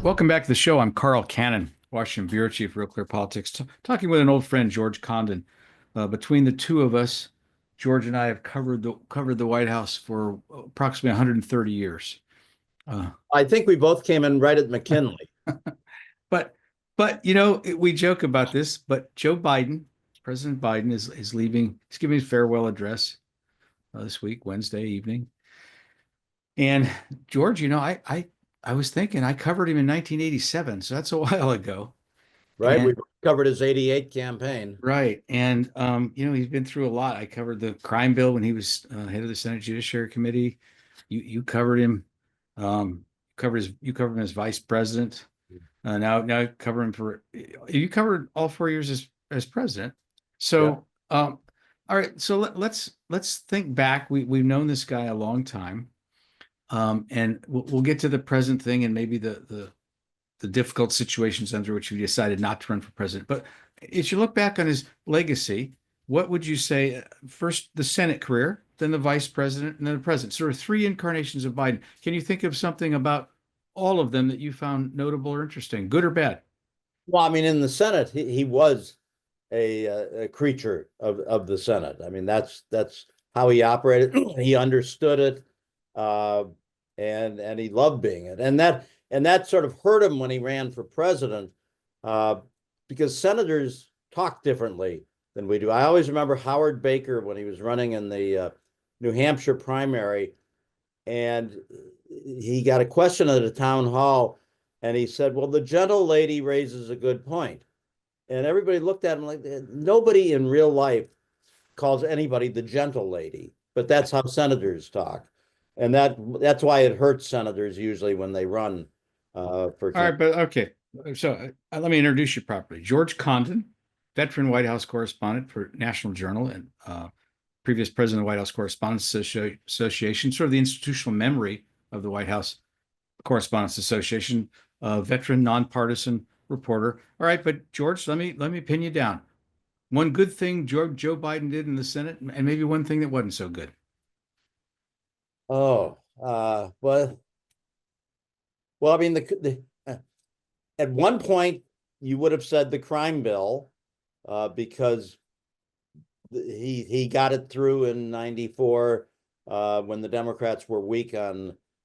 Welcome back to the show. I'm Carl Cannon, Washington Bureau Chief, Real Clear Politics, talking with an old friend, George Condon. Between the two of us, George and I have covered the White House for approximately 130 years. I think we both came in right at McKinley. But we joke about this, but President Biden is leaving. He's giving his farewell address this week, Wednesday evening. And George, I was thinking I covered him in 1987, so that's a while ago. Right. We covered his 88 campaign. Right. And, he's been through a lot. I covered the crime bill when he was head of the Senate Judiciary Committee. You covered him. You covered him as vice president. Now cover him you covered all 4 years as president. So, all right. So let's think back. We've known this guy a long time. And we'll get to the present thing and maybe the difficult situations under which he decided not to run for president. But as you look back on his legacy, what would you say? First, the Senate career, then the vice president, and then the president. Sort of three incarnations of Biden. Can you think of something about all of them that you found notable or interesting, good or bad? Well, I mean, in the Senate, he was a creature of the Senate. I mean, that's how he operated. He understood it. And he loved being it, and that sort of hurt him when he ran for president, because senators talk differently than we do. I always remember Howard Baker when he was running in the New Hampshire primary, and he got a question at a town hall, and he said, "Well, the gentle lady raises a good point," and everybody looked at him like nobody in real life calls anybody the gentle lady, but that's how senators talk. And that's why it hurts senators usually when they run for. All right, but okay. So let me introduce you properly. George Condon, veteran White House correspondent for National Journal and previous president of the White House Correspondents Association, sort of the institutional memory of the White House Correspondents Association, veteran, nonpartisan reporter. All right, but George, let me pin you down. One good thing Joe Biden did in the Senate, and maybe one thing that wasn't so good. Well, I mean, at one point you would have said the crime bill, because he got it through in '94 when the Democrats were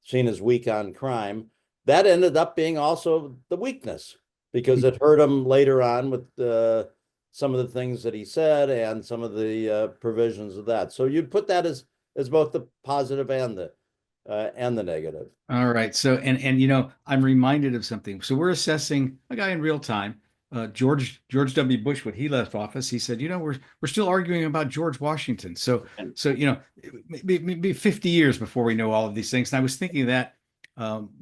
seen as weak on crime. That ended up being also the weakness because it hurt him later on with some of the things that he said and some of the provisions of that. So you'd put that as both the positive and the negative. All right. So, and I'm reminded of something. So we're assessing a guy in real time, George W. Bush, when he left office. He said, we're still arguing about George Washington. So maybe 50 years before we know all of these things. And I was thinking that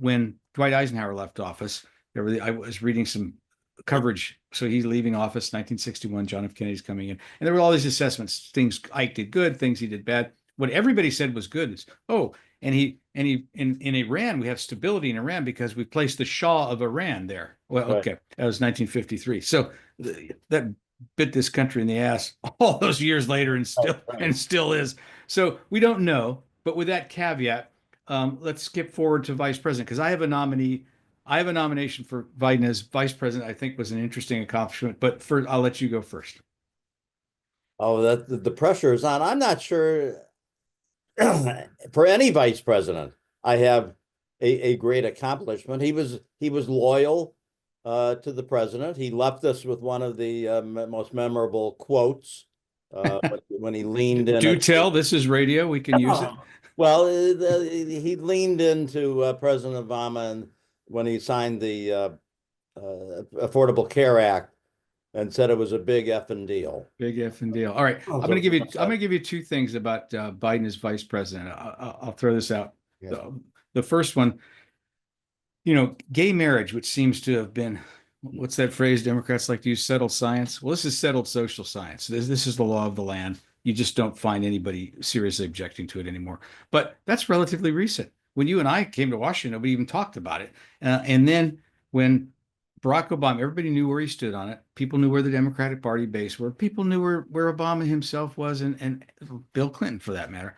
when Dwight Eisenhower left office, I was reading some coverage. So he's leaving office, 1961. John F. Kennedy's coming in, and there were all these assessments. Things Ike did good, things he did bad. What everybody said was good is, and in Iran, we have stability in Iran because we placed the Shah of Iran there. Well, Right. Okay, that was 1953. So that bit this country in the ass all those years later, and still is. So we don't know. But with that caveat, let's skip forward to vice president because I have a nominee. I have a nomination for Biden as vice president. I think was an interesting accomplishment. But first, I'll let you go first. Oh, the pressure is on. I'm not sure. For any vice president, I have a great accomplishment. He was loyal to the president. He left us with one of the most memorable quotes when he leaned in. Do tell, this is radio. We can use it. Well, he leaned into President Obama and when he signed the Affordable Care Act and said it was a big effing deal. Big effing deal. All right. I'm going to give you two things about Biden as vice president. I'll throw this out. Yes. The first one, gay marriage, which seems to have been, what's that phrase Democrats like to use, settled science? Well, this is settled social science. This is the law of the land. You just don't find anybody seriously objecting to it anymore. But that's relatively recent. When you and I came to Washington, nobody even talked about it. And then when Barack Obama, everybody knew where he stood on it. People knew where the Democratic Party base were. People knew where Obama himself was, and Bill Clinton, for that matter,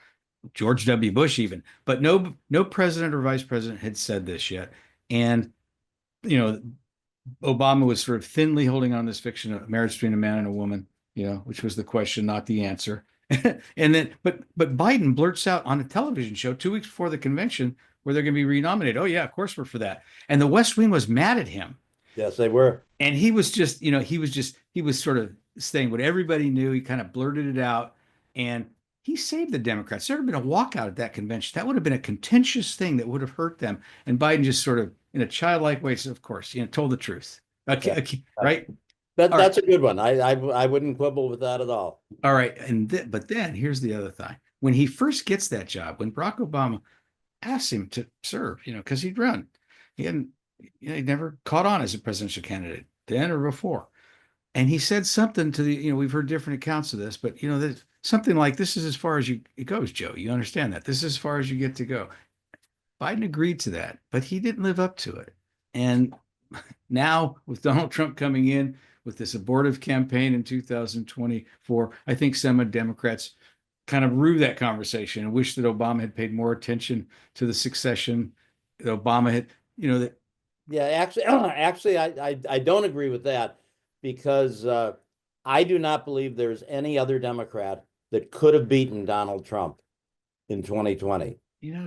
George W. Bush even. But no president or vice president had said this yet. And Obama was sort of thinly holding on this fiction of marriage between a man and a woman, which was the question, not the answer. And then, but Biden blurts out on a television show 2 weeks before the convention where they're going to be renominated. Oh yeah, of course we're for that. And the West Wing was mad at him. Yes, they were. And he was just, he was sort of saying what everybody knew. He kind of blurted it out, and he saved the Democrats. There would have been a walkout at that convention. That would have been a contentious thing that would have hurt them. And Biden just sort of, in a childlike way, said, "Of course, told the truth." Okay, Yeah. okay, right? That's a good one. I wouldn't quibble with that at all. All right, but then here's the other thing. When he first gets that job, when Barack Obama asked him to serve, because he'd run, he hadn't, he'd never caught on as a presidential candidate then or before. And he said something to the, we've heard different accounts of this, but something like, "This is as far as it goes, Joe. You understand that? This is as far as you get to go." Biden agreed to that, but he didn't live up to it. And now with Donald Trump coming in with this abortive campaign in 2024, I think some Democrats kind of rue that conversation and wish that Obama had paid more attention to the succession that Obama had, that. Yeah, actually, I don't agree with that, because I do not believe there's any other Democrat that could have beaten Donald Trump in 2020.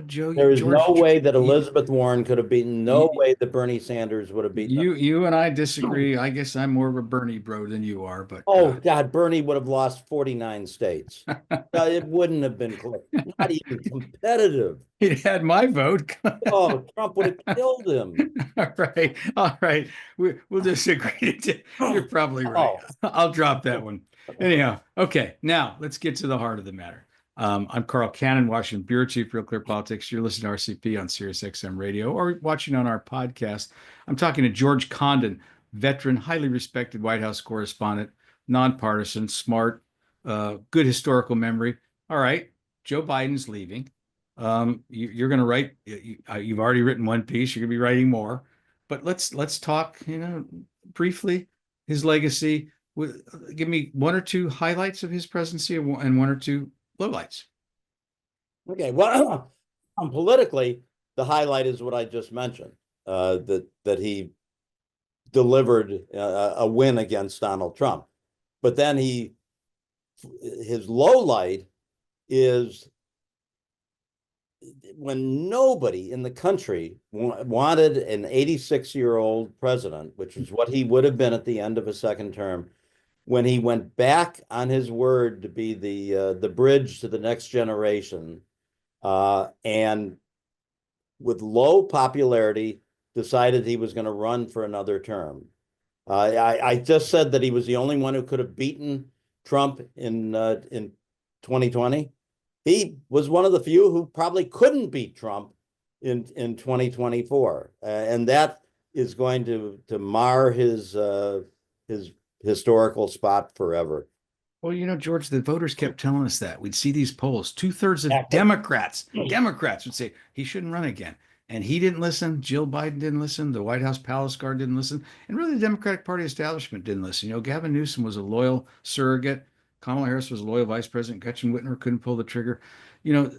Joe, there is no way that Elizabeth Warren could have beaten. No way that Bernie Sanders would have beaten. You and I disagree. I guess I'm more of a Bernie bro than you are, but God, Bernie would have lost 49 states. It wouldn't have been close. Not even competitive. He had my vote. Trump would have killed him. All right. We'll disagree. You're probably right. I'll drop that one. Anyhow, okay. Now let's get to the heart of the matter. I'm Carl Cannon, Washington Bureau Chief, Real Clear Politics. You're listening to RCP on Sirius XM Radio or watching on our podcast. I'm talking to George Condon, veteran, highly respected White House correspondent, nonpartisan, smart, good historical memory. All right, Joe Biden's leaving. You're going to write. You've already written one piece. You're going to be writing more. But let's talk. Briefly, his legacy. Give me one or two highlights of his presidency and one or two lowlights. Okay, well, politically, the highlight is what I just mentioned, that he delivered a win against Donald Trump. But then his lowlight is when nobody in the country wanted an 86-year-old president, which is what he would have been at the end of a second term, when he went back on his word to be the bridge to the next generation, and with low popularity, decided he was going to run for another term. I just said that he was the only one who could have beaten Trump in 2020. He was one of the few who probably couldn't beat Trump in 2024, and that is going to mar his historical spot forever. Well, George, the voters kept telling us that. We'd see these polls. 2/3 of Democrats would say he shouldn't run again. And he didn't listen. Jill Biden didn't listen. The White House Palace Guard didn't listen. And really, the Democratic Party establishment didn't listen. Gavin Newsom was a loyal surrogate. Kamala Harris was a loyal vice president. Gretchen Whitmer couldn't pull the trigger.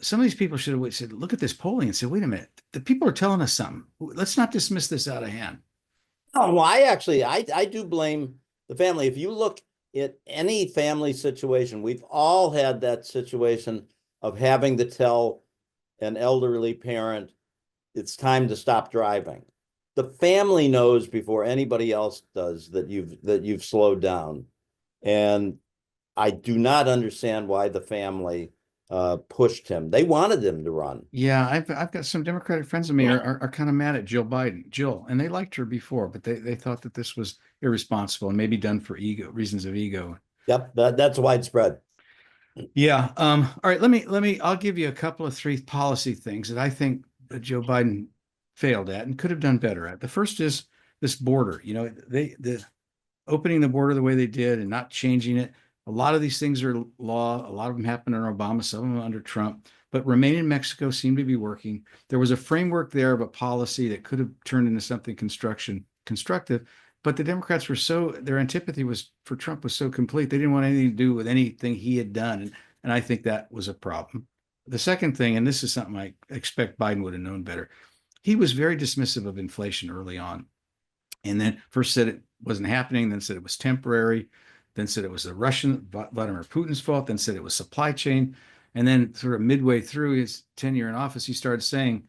Some of these people should have said, look at this polling and said, wait a minute, the people are telling us something. Let's not dismiss this out of hand. Oh, well, I do blame the family. If you look at any family situation, we've all had that situation of having to tell an elderly parent it's time to stop driving. The family knows before anybody else does that you've slowed down. And I do not understand why the family pushed him. They wanted him to run. Yeah, I've got some Democratic friends of me are kind of mad at Jill, and they liked her before, but they thought that this was irresponsible and maybe done for reasons of ego. Yep, that's widespread. Yeah. All right. I'll give you a couple of three policy things that I think that Joe Biden failed at and could have done better at. The first is this border. The opening the border the way they did and not changing it. A lot of these things are law. A lot of them happened under Obama, some of them under Trump. But Remain in Mexico seemed to be working. There was a framework there of a policy that could have turned into something constructive. But the Democrats their antipathy for Trump was so complete. They didn't want anything to do with anything he had done. And I think that was a problem. The second thing, and this is something I expect Biden would have known better, he was very dismissive of inflation early on. And then first said it wasn't happening, then said it was temporary, then said it was the Russian, Vladimir Putin's fault, then said it was supply chain. And then sort of midway through his tenure in office, he started saying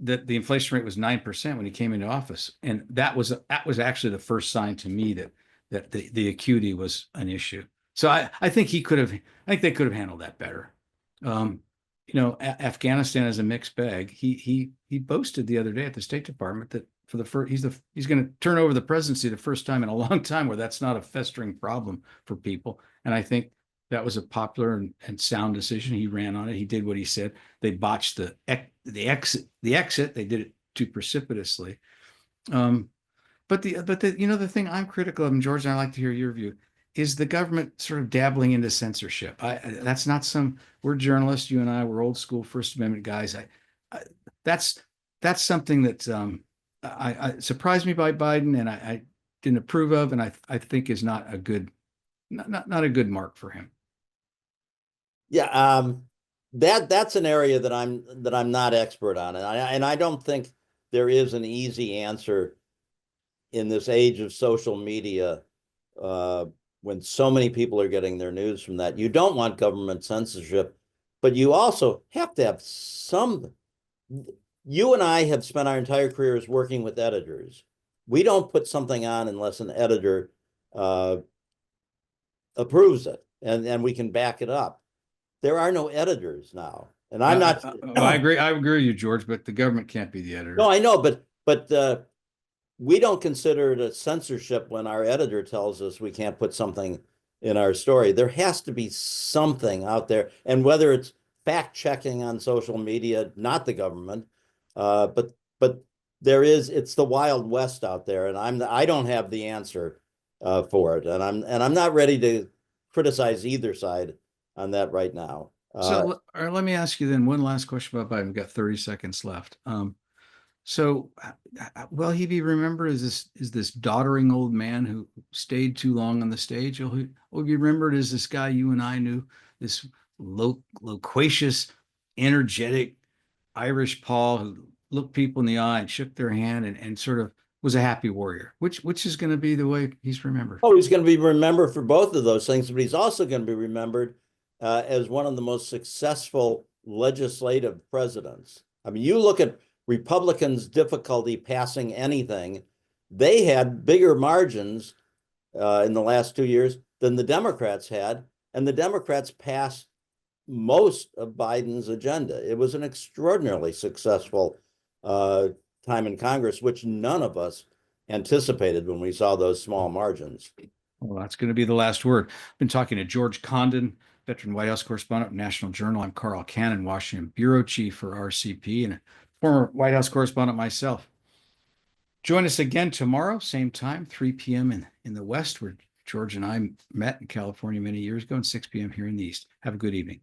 that the inflation rate was 9% when he came into office. And that was actually the first sign to me that the acuity was an issue. So I think they could have handled that better. Afghanistan is a mixed bag. He boasted the other day at the State Department that for the first he's going to turn over the presidency the first time in a long time where that's not a festering problem for people. And I think that was a popular and sound decision. He ran on it. He did what he said. They botched the exit. They did it too precipitously. But the thing I'm critical of, and George, and I'd like to hear your view, is the government sort of dabbling into censorship. That's not we're journalists, you and I, we're old school First Amendment guys. That's something that I surprised me by Biden, and I didn't approve of, and I think is not a good mark for him. Yeah, that's an area that I'm not expert on, and I don't think there is an easy answer in this age of social media, when so many people are getting their news from that. You don't want government censorship, but you also have to have some. You and I have spent our entire careers working with editors. We don't put something on unless an editor approves it, and we can back it up. There are no editors now, and I'm not. I agree. I agree with you, George, but the government can't be the editor. No, I know, but we don't consider it a censorship when our editor tells us we can't put something in our story. There has to be something out there, and whether it's fact checking on social media, not the government, but there is. It's the Wild West out there, and I don't have the answer for it, and I'm not ready to criticize either side on that right now. So let me ask you then one last question about Biden. We've got 30 seconds left. So will he be remembered as this doddering old man who stayed too long on the stage? Will he be remembered as this guy you and I knew, this loquacious, energetic Irish Paul who looked people in the eye and shook their hand and sort of was a happy warrior? Which is going to be the way he's remembered? Oh, he's going to be remembered for both of those things, but he's also going to be remembered as one of the most successful legislative presidents. I mean, you look at Republicans' difficulty passing anything. They had bigger margins in the last 2 years than the Democrats had, and the Democrats passed most of Biden's agenda. It was an extraordinarily successful time in Congress, which none of us anticipated when we saw those small margins. Well, that's going to be the last word. I've been talking to George Condon, veteran White House correspondent, National Journal. I'm Carl Cannon, Washington bureau chief for RCP, and a former White House correspondent myself. Join us again tomorrow, same time, 3 p.m. in the West, where George and I met in California many years ago, and 6 p.m. here in the East. Have a good evening.